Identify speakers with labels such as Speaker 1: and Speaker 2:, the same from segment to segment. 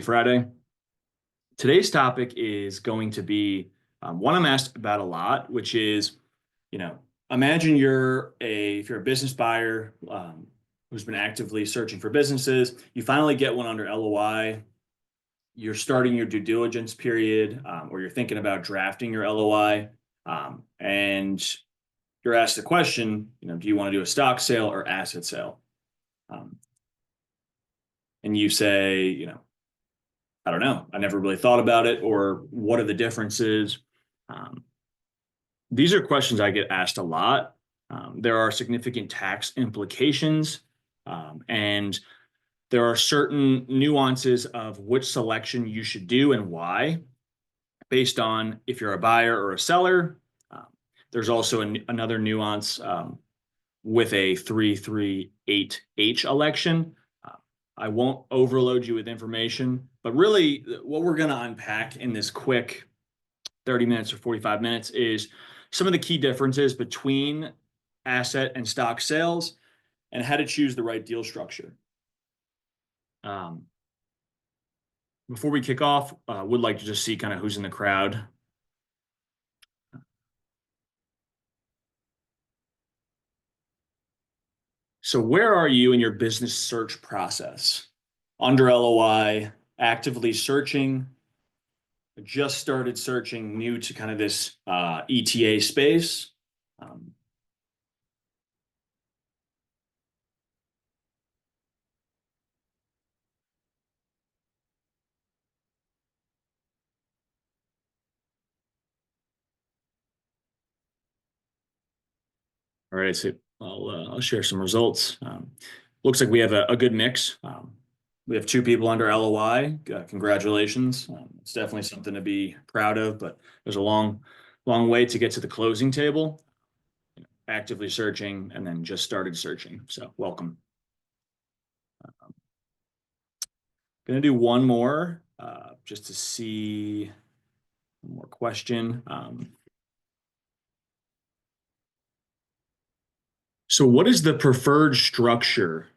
Speaker 1: Friday. Today's topic is going to be one I'm asked about a lot, which is, imagine if you're a business buyer who's been actively searching for businesses, you finally get one under LOI, you're starting your due diligence period, or you're thinking about drafting your LOI, and you're asked the question, do you want to do a stock sale or asset sale? And you say, I don't know. I never really thought about it, or what are the differences? These are questions I get asked a lot. There are significant tax implications, and there are certain nuances of which selection you should do and why, based on if you're a buyer or a seller. There's also another nuance with a 338H election. I won't overload you with information, but really what we're going to unpack in this quick 30 minutes or 45 minutes is some of the key differences between asset and stock sales and how to choose the right deal structure. Before we kick off, would like to just see kind of who's in the crowd. So where are you in your business search process? Under LOI, actively searching, just started searching, new to kind of this ETA space. All right, so I'll share some results. Looks like we have a good mix. We have 2 people under LOI. Congratulations. It's definitely something to be proud of, but there's a long way to get to the closing table. Actively searching and then just started searching. So welcome. Gonna do one more just to see one more question. So what is the preferred structure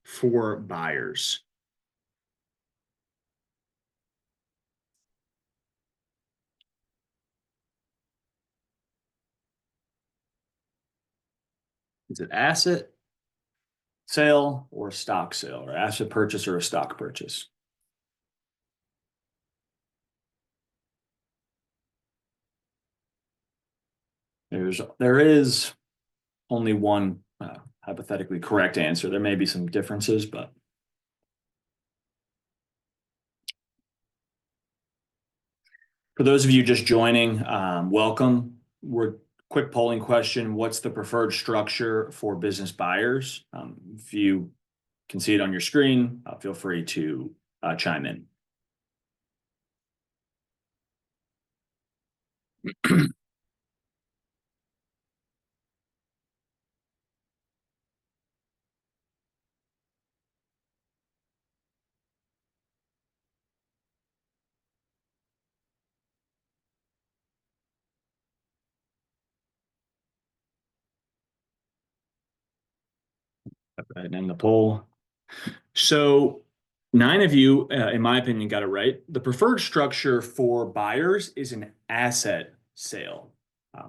Speaker 1: for buyers? Is it asset sale or stock sale, or asset purchase or a stock purchase? There is only one hypothetically correct answer. There may be some differences, but for those of you just joining, welcome. Quick polling question. What's the preferred structure for business buyers? If you can see it on your screen, feel free to chime in. And end the poll. So 9 of you, in my opinion, got it right. The preferred structure for buyers is an asset sale.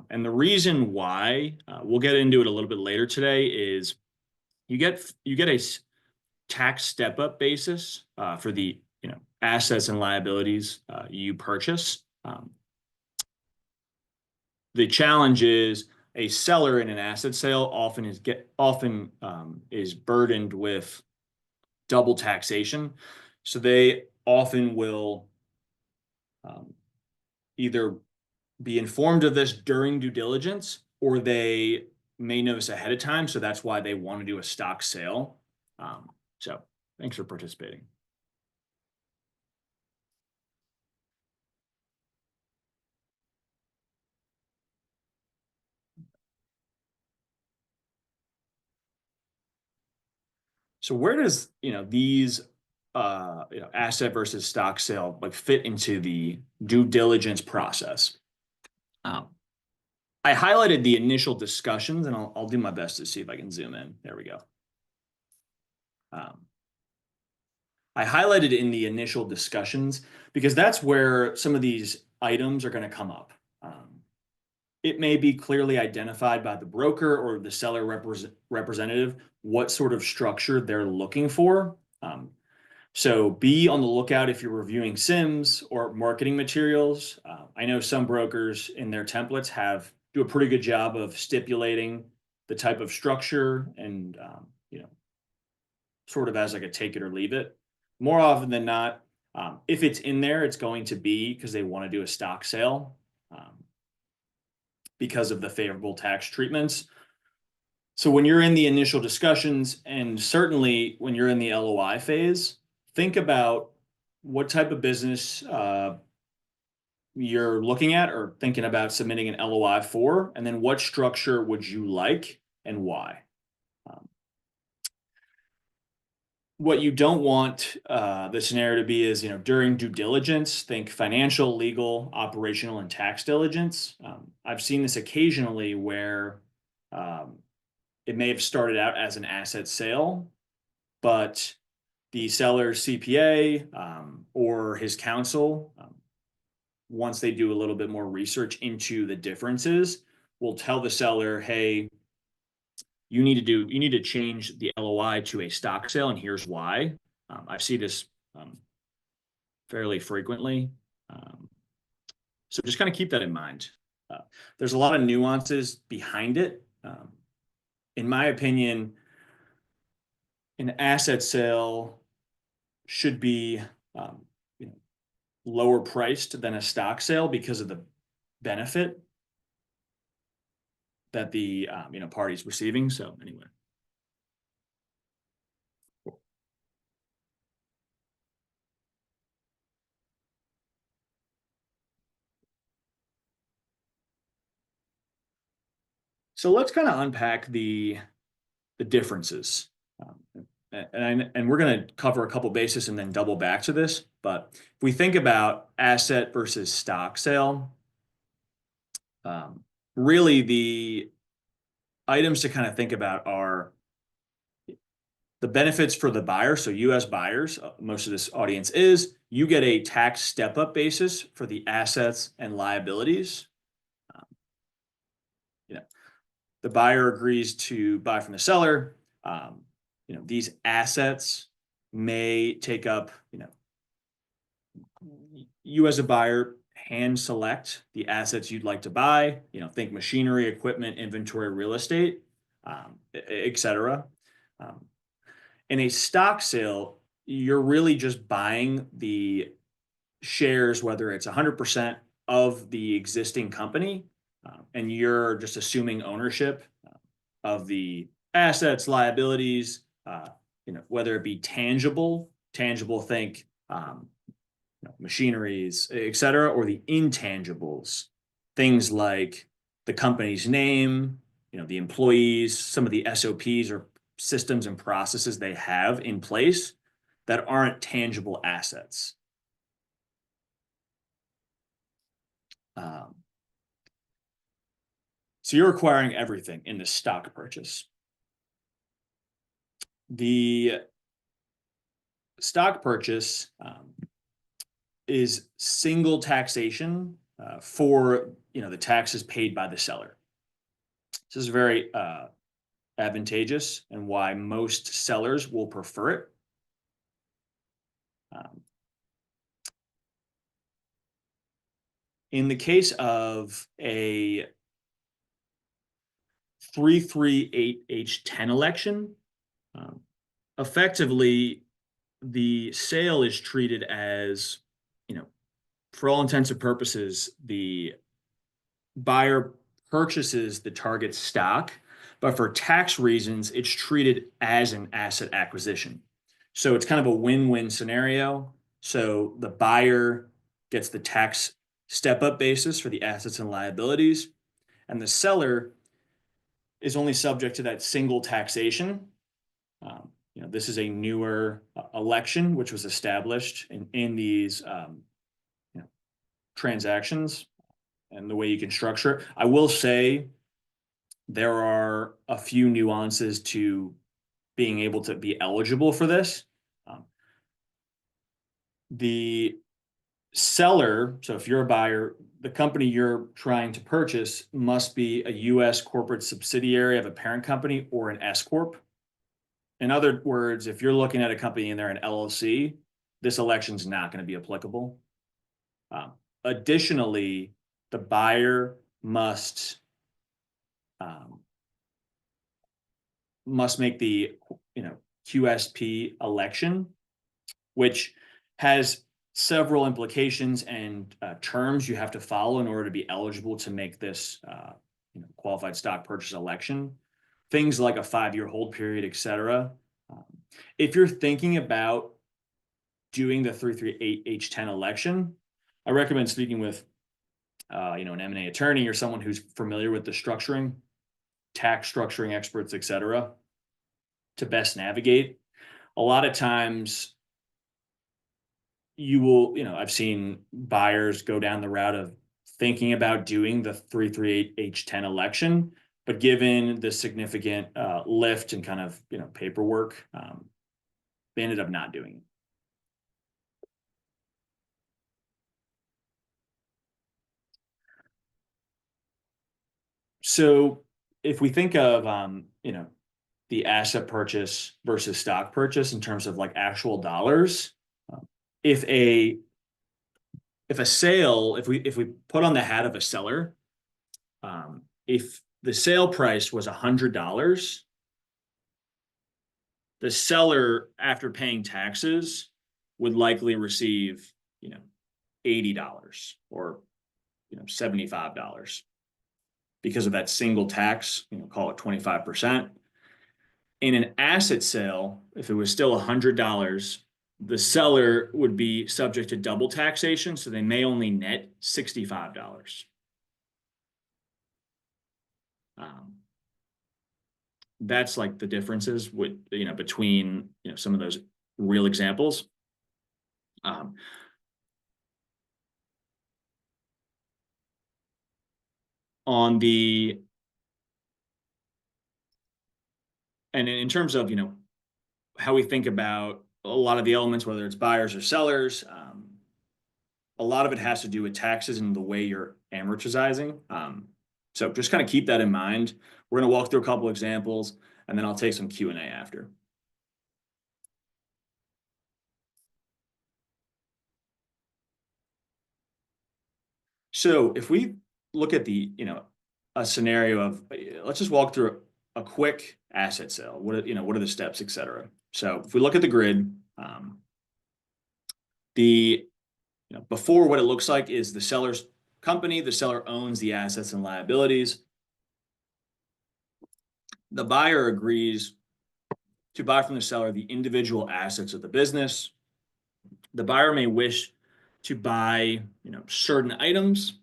Speaker 1: And the reason why, we'll get into it a little bit later today, is you get a tax step-up basis for the assets and liabilities you purchase. The challenge is a seller in an asset sale often is burdened with double taxation. So they often will either be informed of this during due diligence, or they may notice ahead of time. So that's why they want to do a stock sale. So thanks for participating. So where does these asset versus stock sale fit into the due diligence process? I highlighted the initial discussions, and I'll do my best to see if I can zoom in. There we go. I highlighted in the initial discussions because that's where some of these items are going to come up. It may be clearly identified by the broker or the seller representative what sort of structure they're looking for. So be on the lookout if you're reviewing SIMs or marketing materials. I know some brokers in their templates do a pretty good job of stipulating the type of structure and sort of as like a take it or leave it. More often than not, if it's in there, it's going to be because they want to do a stock sale because of the favorable tax treatments. So when you're in the initial discussions, and certainly when you're in the LOI phase, think about what type of business you're looking at or thinking about submitting an LOI for, and then what structure would you like and why. What you don't want the scenario to be is, during due diligence, think financial, legal, operational, and tax diligence. I've seen this occasionally where it may have started out as an asset sale, but the seller's CPA or his counsel, once they do a little bit more research into the differences, will tell the seller, hey, you need to change the LOI to a stock sale, and here's why. I see this fairly frequently. So just kind of keep that in mind. There's a lot of nuances behind it. In my opinion, an asset sale should be lower priced than a stock sale because of the benefit that the party's receiving. So anyway. So let's kind of unpack the differences. And we're going to cover a couple bases and then double back to this. But if we think about asset versus stock sale, really the items to kind of think about are the benefits for the buyer. So US buyers, most of this audience you get a tax step-up basis for the assets and liabilities. The buyer agrees to buy from the seller. These assets may take up, you as a buyer hand select the assets you'd like to buy, think machinery, equipment, inventory, real estate, et cetera. In a stock sale, you're really just buying the shares, whether it's 100% of the existing company, and you're just assuming ownership of the assets, liabilities, whether it be tangible, think machineries, et cetera, or the intangibles, things like the company's name, the employees, some of the SOPs or systems and processes they have in place that aren't tangible assets. So you're acquiring everything in the stock purchase. The stock purchase is single taxation for the taxes paid by the seller. This is very advantageous and why most sellers will prefer it. In the case of a 338H10 election, effectively the sale is treated as, for all intents and purposes, the buyer purchases the target stock, but for tax reasons, it's treated as an asset acquisition. So it's kind of a win-win scenario. So the buyer gets the tax step-up basis for the assets and liabilities, and the seller is only subject to that single taxation. This is a newer election, which was established in these transactions and the way you can structure it. I will say there are a few nuances to being able to be eligible for this. The seller, so if you're a buyer, the company you're trying to purchase must be a U.S. corporate subsidiary of a parent company or an S corp. In other words, if you're looking at a company and they're an LLC, this election is not going to be applicable. Um, Additionally, the buyer um, must make the QSP election, which has several implications and terms you have to follow in order to be eligible to make this qualified stock purchase election. Things like a 5-year hold period, etc. If you're thinking about doing the 338H10 election, I recommend speaking with an M&A attorney or someone who's familiar with the structuring, tax structuring experts, etc., to best navigate. A lot of times you will, I've seen buyers go down the route of thinking about doing the 338H10 election, but given the significant lift and kind of, paperwork, they ended up not doing it. So if we think of, the asset purchase versus stock purchase in terms of like actual dollars, if a sale, if we put on the hat of a seller, if the sale price was $100, the seller, after paying taxes, would likely receive, $80 or $75 because of that single tax, call it 25%. In an asset sale, if it was still $100, the seller would be subject to double taxation, so they may only net $65. That's like the differences with between some of those real examples. On the and in terms of how we think about a lot of the elements, whether it's buyers or sellers, a lot of it has to do with taxes and the way you're amortizing. So just kind of keep that in mind. We're going to walk through a couple examples, and then I'll take some Q&A after. So if we look at a scenario of, let's just walk through a quick asset sale. What are the steps, et cetera. So if we look at the grid, before, what it looks like is the seller's company. The seller owns the assets and liabilities. The buyer agrees to buy from the seller the individual assets of the business. The buyer may wish to buy, certain items.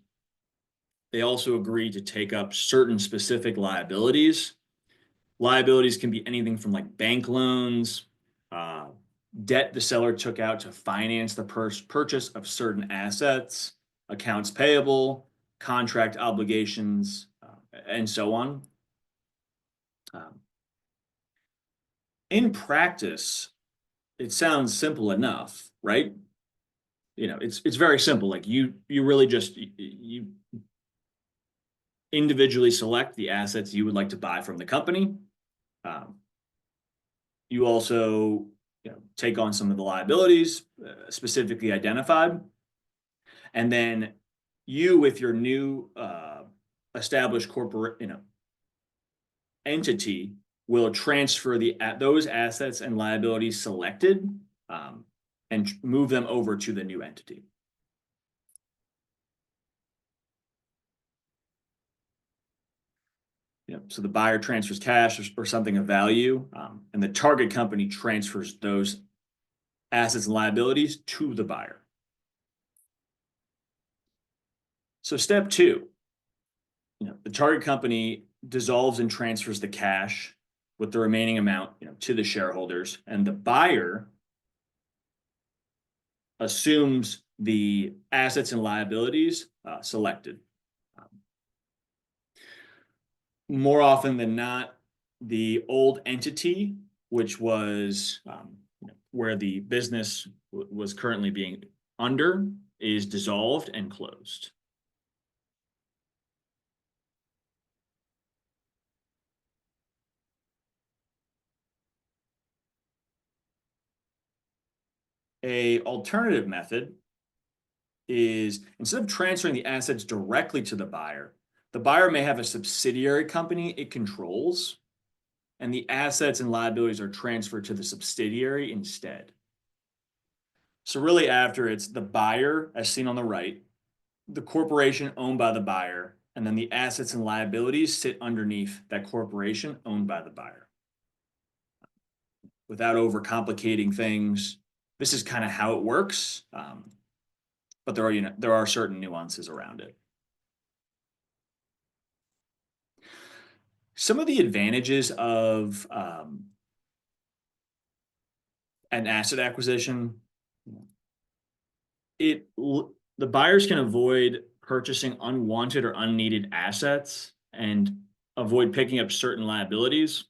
Speaker 1: They also agree to take up certain specific liabilities. Liabilities can be anything from like bank loans, debt the seller took out to finance the purchase of certain assets, accounts payable, contract obligations, and so on. In practice, it sounds simple enough, right? It's very simple. Like you really just you individually select the assets you would like to buy from the company. You also take on some of the liabilities specifically identified, and then you, with your new established corporate entity, will transfer those assets and liabilities selected and move them over to the new entity. So the buyer transfers cash or something of value, and the target company transfers those assets and liabilities to the buyer. So step 2, the target company dissolves and transfers the cash with the remaining amount, to the shareholders, and the buyer assumes the assets and liabilities selected. More often than not, the old entity, which was where the business was currently being under is dissolved and closed. A alternative method is, instead of transferring the assets directly to the buyer may have a subsidiary company it controls, and the assets and liabilities are transferred to the subsidiary instead. So really, after, it's the buyer, as seen on the right, the corporation owned by the buyer, and then the assets and liabilities sit underneath that corporation owned by the buyer. Without overcomplicating things, this is kind of how it works, but there are certain nuances around it. Some of the advantages of an asset acquisition, the buyers can avoid purchasing unwanted or unneeded assets and avoid picking up certain liabilities.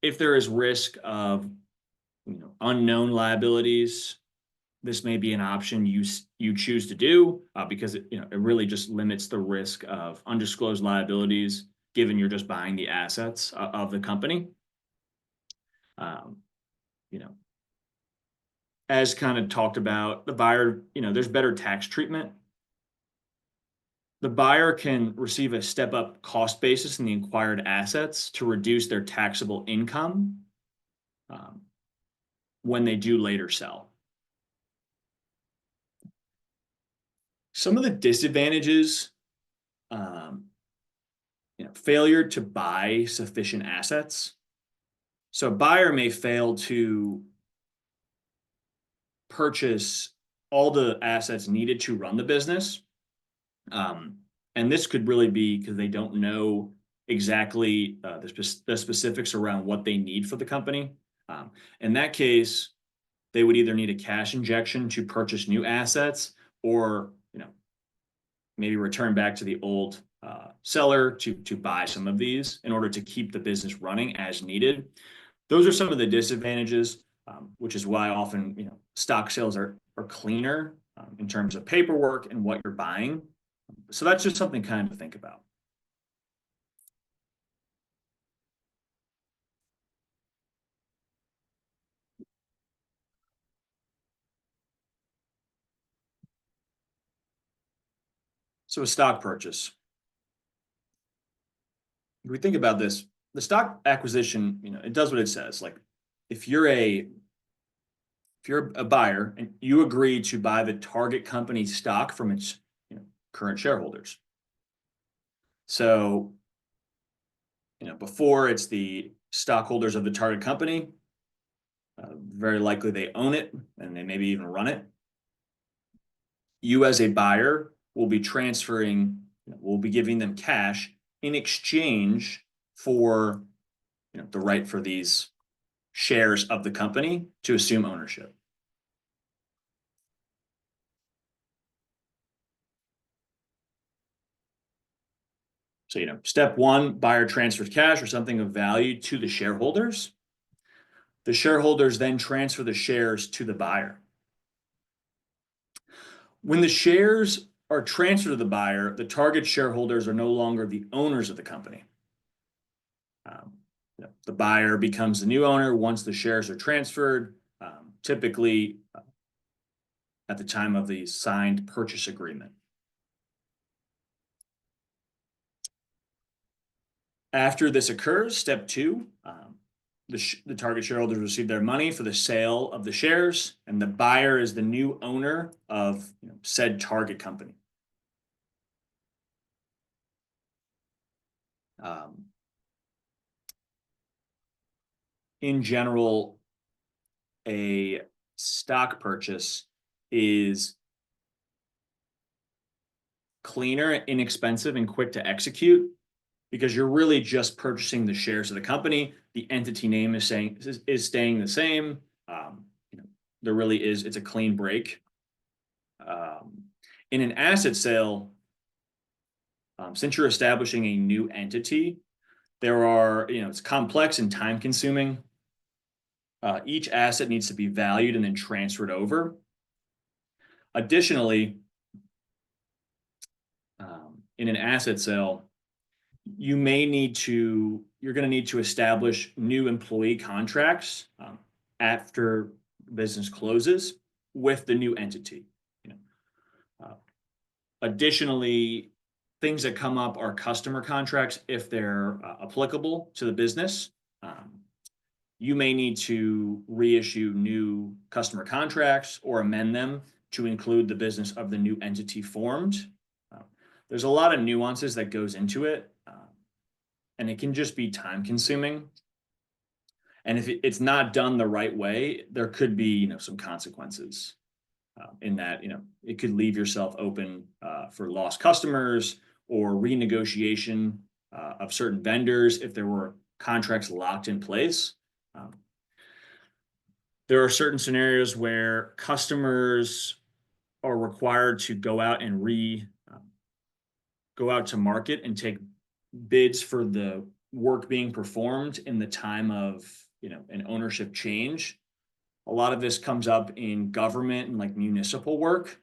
Speaker 1: If there is risk of unknown liabilities, this may be an option you choose to do, because it really just limits the risk of undisclosed liabilities, given you're just buying the assets of the company. As kind of talked about, the buyer, there's better tax treatment. The buyer can receive a step-up cost basis in the acquired assets to reduce their taxable income when they do later sell. Some of the disadvantages, failure to buy sufficient assets. So a buyer may fail to purchase all the assets needed to run the business. And this could really be because they don't know exactly the specifics around what they need for the company. In that case, they would either need a cash injection to purchase new assets, or maybe return back to the old seller to buy some of these in order to keep the business running as needed. Those are some of the disadvantages, which is why often stock sales are cleaner in terms of paperwork and what you're buying. So that's just something kind of to think about. So a stock purchase. If we think about this, the stock acquisition, it does what it says. Like, if you're a buyer and you agree to buy the target company stock from its current shareholders. So, before, it's the stockholders of the target company. Very likely they own it and they maybe even run it. You, as a buyer, will be will be giving them cash in exchange for the right for these shares of the company to assume ownership. So, step one, buyer transfers cash or something of value to the shareholders. The shareholders then transfer the shares to the buyer. When the shares are transferred to the buyer, the target shareholders are no longer the owners of the company. The buyer becomes the new owner once the shares are transferred, typically at the time of the signed purchase agreement. After this occurs, step two, the target shareholders receive their money for the sale of the shares, and the buyer is the new owner of said target company. In general, a stock purchase is cleaner, inexpensive, and quick to execute because you're really just purchasing the shares of the company. The entity name is staying the same. It's a clean break. In an asset sale, since you're establishing a new entity, it's complex and time consuming. Each asset needs to be valued and then transferred over. Additionally, in an asset sale, you're going to need to establish new employee contracts after business closes with the new entity. Additionally, things that come up are customer contracts if they're applicable to the business. You may need to reissue new customer contracts or amend them to include the business of the new entity formed. There's a lot of nuances that goes into it, and it can just be time consuming. And if it's not done the right way, there could be, some consequences in that, it could leave yourself open for lost customers or renegotiation of certain vendors if there were contracts locked in place. There are certain scenarios where customers are required to go out to market and take bids for the work being performed in the time of an ownership change. A lot of this comes up in government and like municipal work.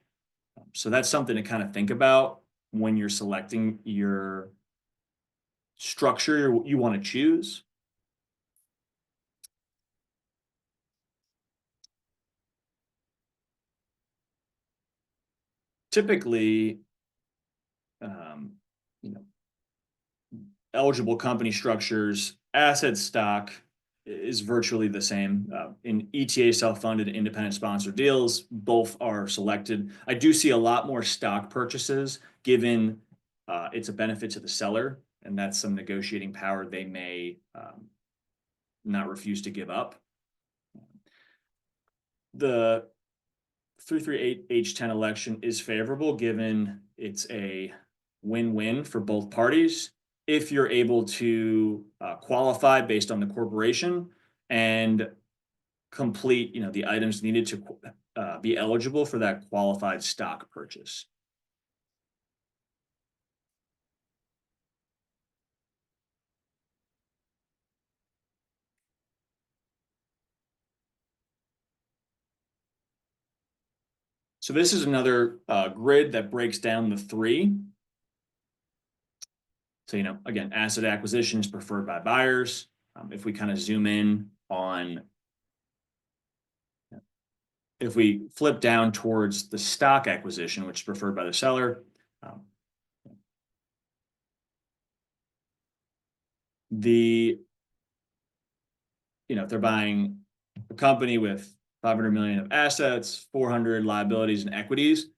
Speaker 1: So that's something to kind of think about when you're selecting your structure you want to choose. Typically, eligible company structures, asset stock is virtually the same. In ETA self-funded independent sponsor deals, both are selected. I do see a lot more stock purchases given it's a benefit to the seller, and that's some negotiating power they may not refuse to give up. The 338H10 election is favorable given it's a win-win for both parties if you're able to qualify based on the corporation and complete the items needed to be eligible for that qualified stock purchase. So this is another grid that breaks down the three. So, again, asset acquisition is preferred by buyers. If we kind of zoom in on, if we flip down towards the stock acquisition, which is preferred by the seller, if they're buying a company with 500 million of assets, 400 liabilities and equities,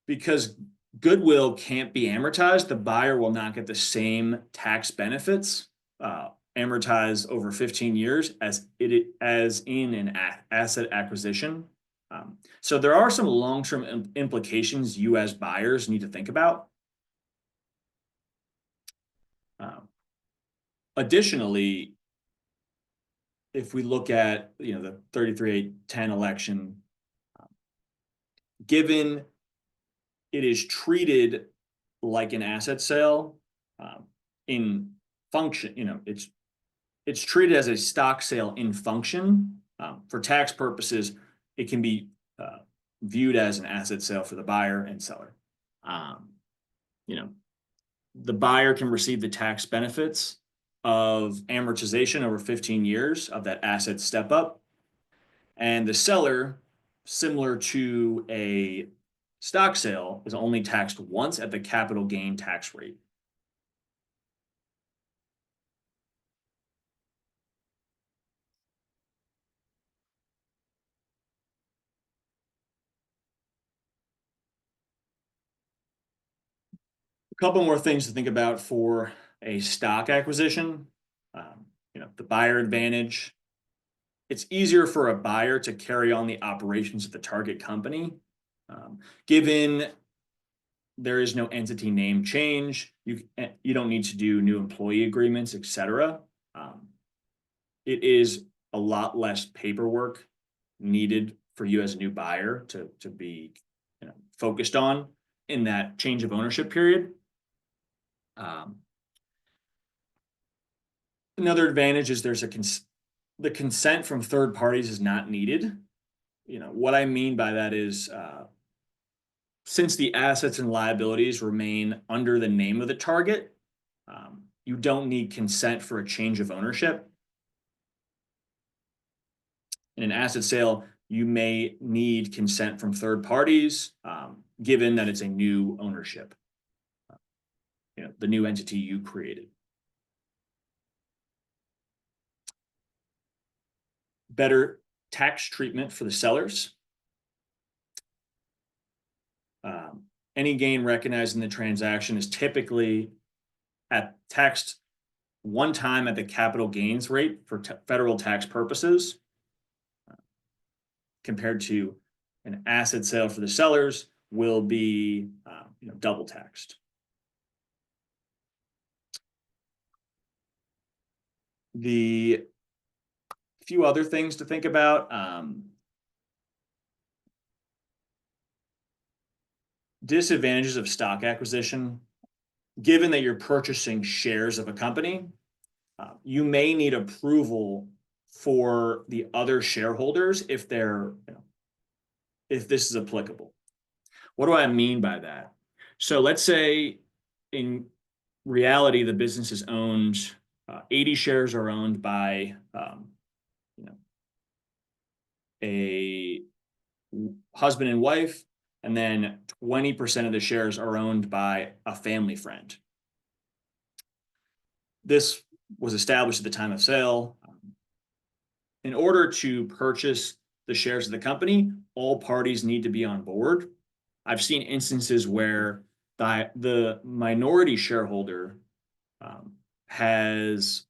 Speaker 1: because goodwill can't be amortized, the buyer will not get the same tax benefits amortized over 15 years as in an asset acquisition. So there are some long-term implications you as buyers need to think about. Additionally, if we look at the 33-10 election, given it is treated like an asset sale in function, it's treated as a stock sale in function. For tax purposes, it can be viewed as an asset sale for the buyer and seller. The buyer can receive the tax benefits of amortization over 15 years of that asset step up. And the seller, similar to a stock sale, is only taxed once at the capital gain tax rate. A couple more things to think about for a stock acquisition. The buyer advantage. It's easier for a buyer to carry on the operations of the target company, given there is no entity name change. You don't need to do new employee agreements, etc. It is a lot less paperwork needed for you as a new buyer to be focused on in that change of ownership period. Another advantage is there's the consent from third parties is not needed. What I mean by that is, since the assets and liabilities remain under the name of the target, you don't need consent for a change of ownership. In an asset sale, you may need consent from third parties, given that it's a new ownership, the new entity you created. Better tax treatment for the sellers. Any gain recognized in the transaction is typically taxed one time at the capital gains rate for federal tax purposes, compared to an asset sale for the sellers will be double taxed. The few other things to think about. Disadvantages of stock acquisition. Given that you're purchasing shares of a company, you may need approval for the other shareholders if this is applicable. What do I mean by that? So let's say in reality, the business is owned, 80 shares are owned by a husband and wife, and then 20% of the shares are owned by a family friend. This was established at the time of sale. In order to purchase the shares of the company, all parties need to be on board. I've seen instances where the minority shareholder has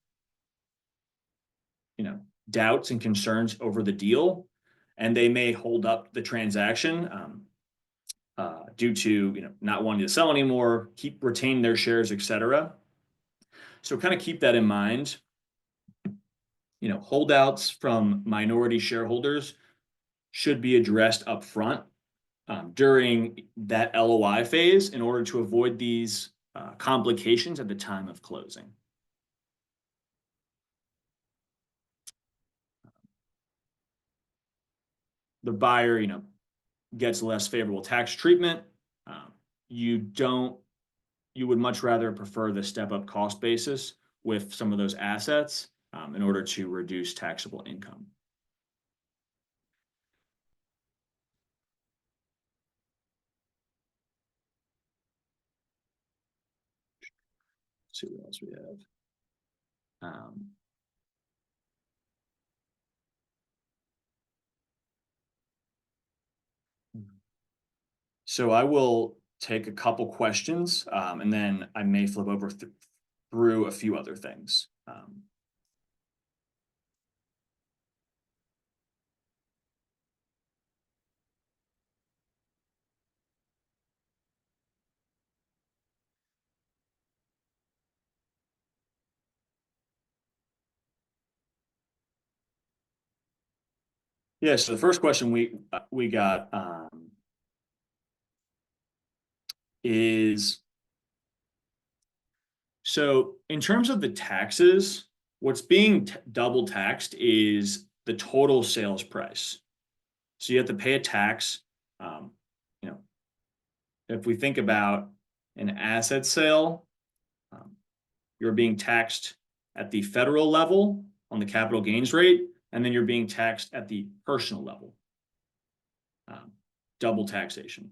Speaker 1: doubts and concerns over the deal, and they may hold up the transaction due to not wanting to sell anymore, retain their shares, etc. So kind of keep that in mind. Holdouts from minority shareholders should be addressed up front during that LOI phase in order to avoid these complications at the time of closing. The buyer, gets less favorable tax treatment. You would much rather prefer the step-up cost basis with some of those assets in order to reduce taxable income. Let's see what else we have. So I will take a couple questions, and then I may flip over through a few other things. Yeah, so the first question we got is, so in terms of the taxes, what's being double taxed is the total sales price. So you have to pay a tax. If we think about an asset sale, you're being taxed at the federal level on the capital gains rate, and then you're being taxed at the personal level. Double taxation.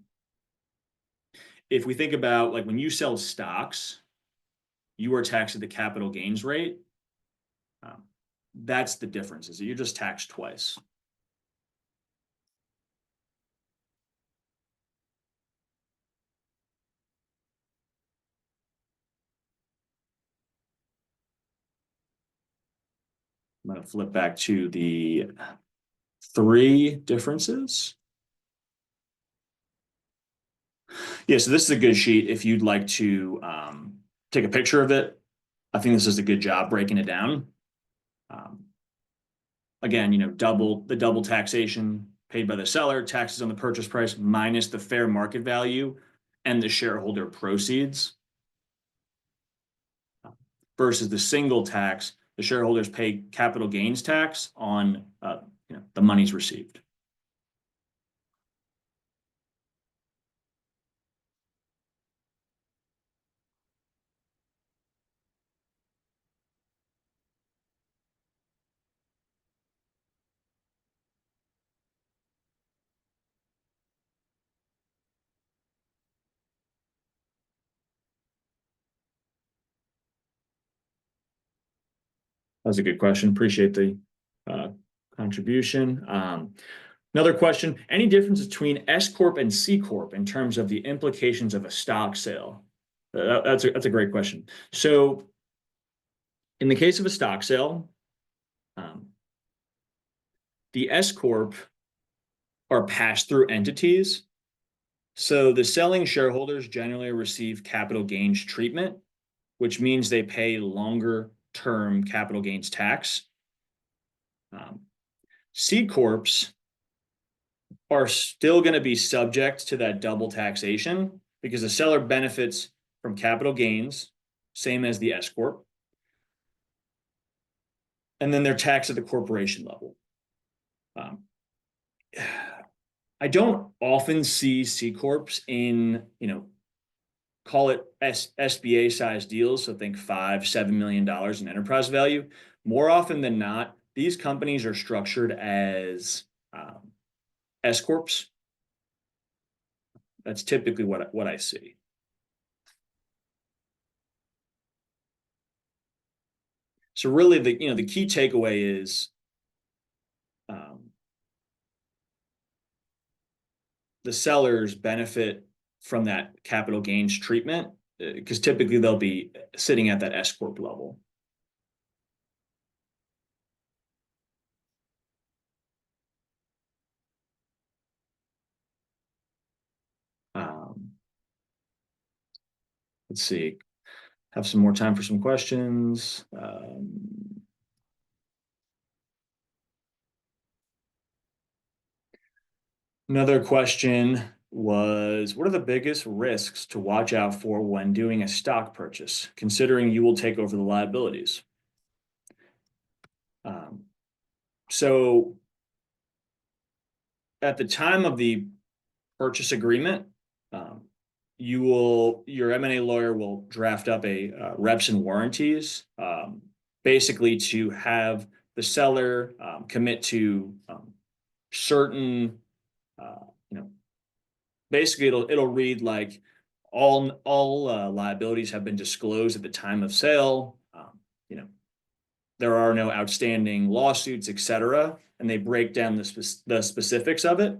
Speaker 1: If we think about when you sell stocks, you are taxed at the capital gains rate. That's the difference, is that you're just taxed twice. I'm going to flip back to the 3 differences. Yeah, so this is a good sheet if you'd like to take a picture of it. I think this is a good job breaking it down. Again, double taxation paid by the seller, taxes on the purchase price minus the fair market value and the shareholder proceeds, versus the single tax the shareholders pay capital gains tax on the monies received. That was a good question. Appreciate the contribution. Another question, any difference between S Corp and C Corp in terms of the implications of a stock sale? That's a great question. So in the case of a stock sale, the S Corp are pass-through entities. So the selling shareholders generally receive capital gains treatment, which means they pay longer term capital gains tax. C Corps are still going to be subject to that double taxation because the seller benefits from capital gains, same as the S Corp. And then they're taxed at the corporation level. I don't often see C Corps in, call it SBA size deals. So think $5-7 million in enterprise value. More often than not, these companies are structured as S Corps. That's typically what I see. So really, the key takeaway is the sellers benefit from that capital gains treatment because typically they'll be sitting at that S Corp level. Let's see. Have some more time for some questions. Another question was, what are the biggest risks to watch out for when doing a stock purchase, considering you will take over the liabilities? So at the time of the purchase agreement, your M&A lawyer will draft up a reps and warranties, basically to have the seller commit to certain, basically it'll read like all liabilities have been disclosed at the time of sale. There are no outstanding lawsuits, etc., and they break down the specifics of it.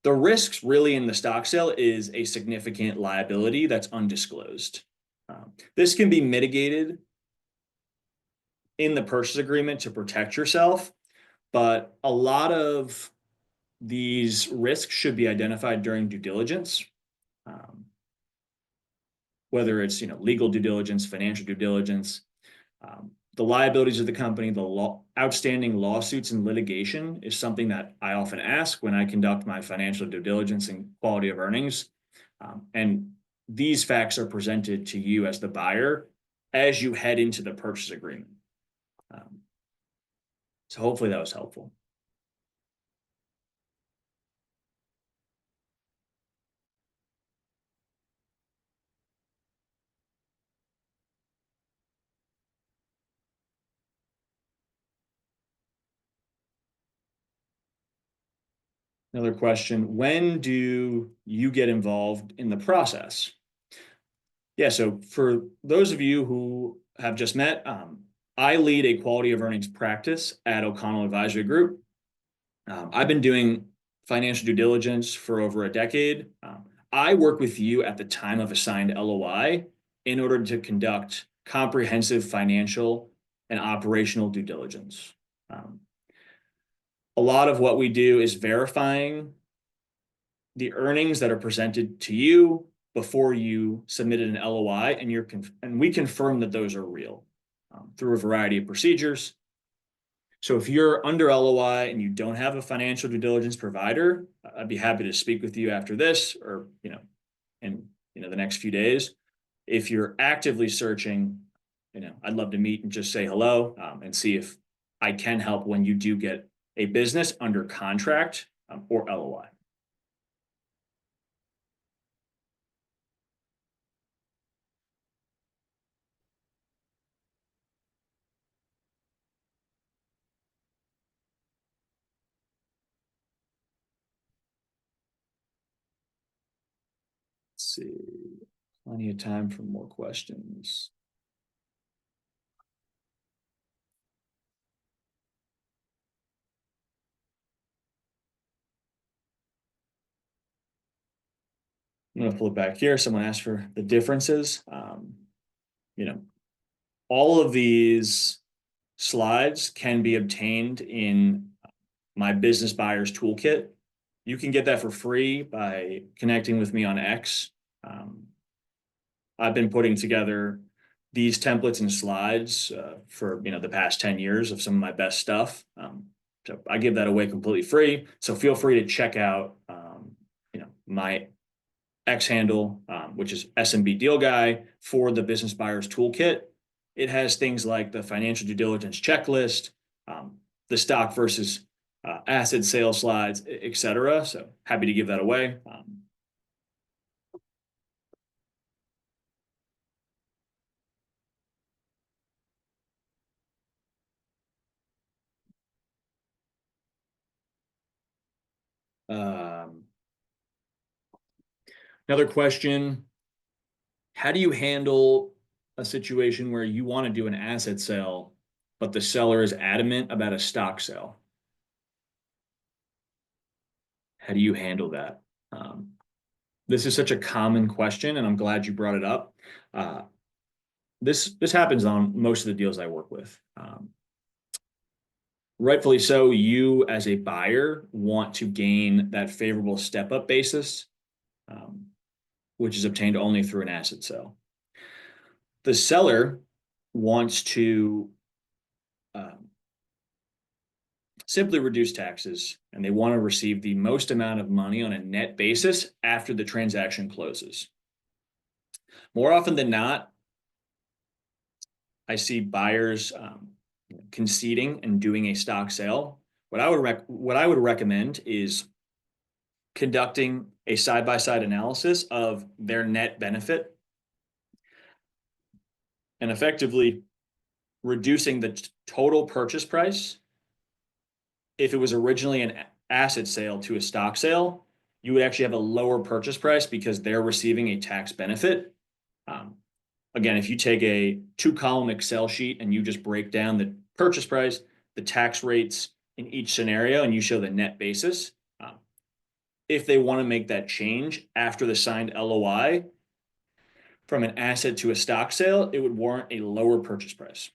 Speaker 1: The risks really in the stock sale is a significant liability that's undisclosed. This can be mitigated in the purchase agreement to protect yourself, but a lot of these risks should be identified during due diligence, whether it's legal due diligence, financial due diligence, the liabilities of the company, the outstanding lawsuits and litigation is something that I often ask when I conduct my financial due diligence and quality of earnings. And these facts are presented to you as the buyer as you head into the purchase agreement. So hopefully that was helpful. Another question, when do you get involved in the process? Yeah, so for those of you who have just met, I lead a quality of earnings practice at O'Connell Advisory Group. I've been doing financial due diligence for over a decade. I work with you at the time of assigned LOI in order to conduct comprehensive financial and operational due diligence. A lot of what we do is verifying the earnings that are presented to you before you submitted an LOI, and we confirm that those are real through a variety of procedures. So if you're under LOI and you don't have a financial due diligence provider, I'd be happy to speak with you after this or in the next few days. If you're actively searching, I'd love to meet and just say hello, and see if I can help when you do get a business under contract, or LOI. Let's see, plenty of time for more questions. I'm going to flip back here. Someone asked for the differences. All of these slides can be obtained in my business buyers toolkit. You can get that for free by connecting with me on X. I've been putting together these templates and slides for the past 10 years of some of my best stuff. So I give that away completely free. So feel free to check out my X handle, which is SMB Deal Guy, for the Business Buyers Toolkit. It has things like the financial due diligence checklist, the stock versus asset sale slides, etc. So happy to give that away. Another question: how do you handle a situation where you want to do an asset sale, but the seller is adamant about a stock sale? How do you handle that? This is such a common question, and I'm glad you brought it up. This happens on most of the deals I work with. Rightfully so, you as a buyer want to gain that favorable step-up basis, which is obtained only through an asset sale. The seller wants to simply reduce taxes, and they want to receive the most amount of money on a net basis after the transaction closes. More often than not, I see buyers conceding and doing a stock sale. What I would recommend is conducting a side-by-side analysis of their net benefit and effectively reducing the total purchase price. If it was originally an asset sale to a stock sale, you would actually have a lower purchase price because they're receiving a tax benefit. Again, if you take a 2-column Excel sheet and you just break down the purchase price, the tax rates in each scenario, and you show the net basis, if they want to make that change after the signed LOI from an asset to a stock sale, it would warrant a lower purchase price.